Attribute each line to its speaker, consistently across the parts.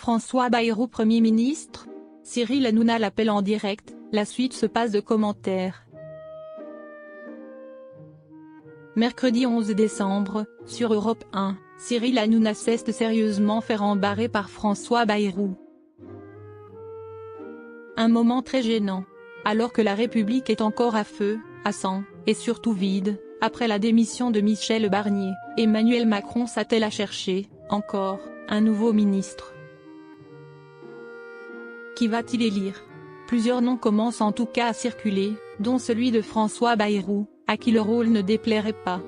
Speaker 1: François Bayrou Premier ministre? Cyril Hanouna l'appelle en direct, la suite se passe de commentaires. Mercredi 11 décembre, sur Europe 1, Cyril Hanouna cesse de sérieusement faire embarrer par François Bayrou. Un moment très gênant. Alors que la République est encore à feu, à sang, et surtout vide, après la démission de Michel Barnier, Emmanuel Macron s'attelle à chercher, encore, un nouveau ministre. Qui va-t-il élire? Plusieurs noms commencent en tout cas à circuler, dont celui de François Bayrou, à qui le rôle ne déplairait pas.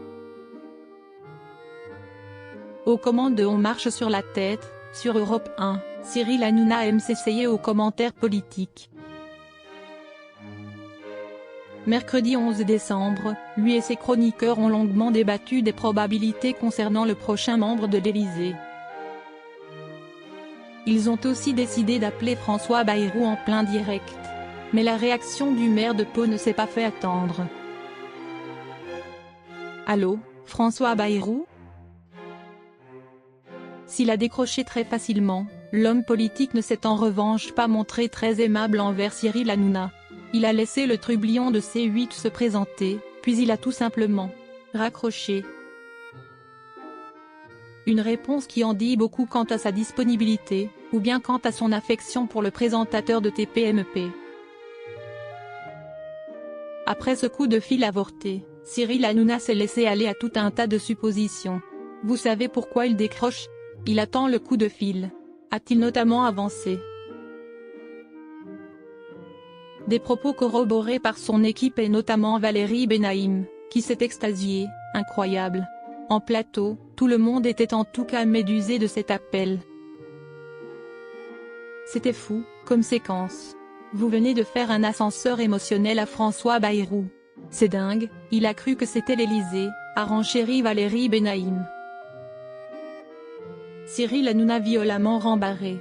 Speaker 1: Aux commandes de On marche sur la tête, sur Europe 1, Cyril Hanouna aime s'essayer aux commentaires politiques. Mercredi 11 décembre, lui et ses chroniqueurs ont longuement débattu des probabilités concernant le prochain membre de l'Élysée. Ils ont aussi décidé d'appeler François Bayrou en plein direct. Mais la réaction du maire de Pau ne s'est pas fait attendre. Allô, François Bayrou? S'il a décroché très facilement, l'homme politique ne s'est en revanche pas montré très aimable envers Cyril Hanouna. Il a laissé le trublion de C8 se présenter, puis il a tout simplement raccroché. Une réponse qui en dit beaucoup quant à sa disponibilité, ou bien quant à son affection pour le présentateur de TPMP. Après ce coup de fil avorté, Cyril Hanouna s'est laissé aller à tout un tas de suppositions. Vous savez pourquoi il décroche? Il attend le coup de fil. A-t-il notamment avancé? Des propos corroborés par son équipe et notamment Valérie Benaïm, qui s'est extasiée, incroyable. En plateau, tout le monde était en tout cas médusé de cet appel. C'était fou, comme séquence. Vous venez de faire un ascenseur émotionnel à François Bayrou. C'est dingue, il a cru que c'était l'Élysée, a renchéri Valérie Benaïm. Cyril Hanouna violemment rembarré.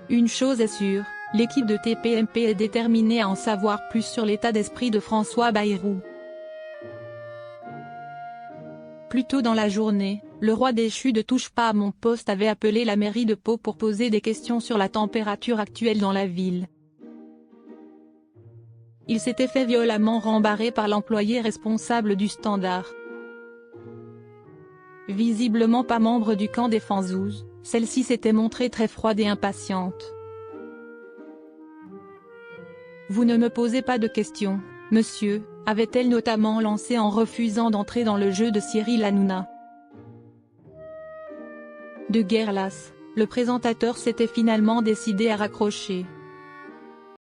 Speaker 1: Une chose est sûre, l'équipe de TPMP est déterminée à en savoir plus sur l'état d'esprit de François Bayrou. Plus tôt dans la journée, le roi déchu de Touche pas à mon poste avait appelé la mairie de Pau pour poser des questions sur la température actuelle dans la ville. Il s'était fait violemment rembarrer par l'employé responsable du Standard. Visiblement pas membre du camp des Fanzouz, celle-ci s'était montrée très froide et impatiente. Vous ne me posez pas de questions, monsieur, avait-elle notamment lancé en refusant d'entrer dans le jeu de Cyril Hanouna. De guerre lasse, le présentateur s'était finalement décidé à raccrocher.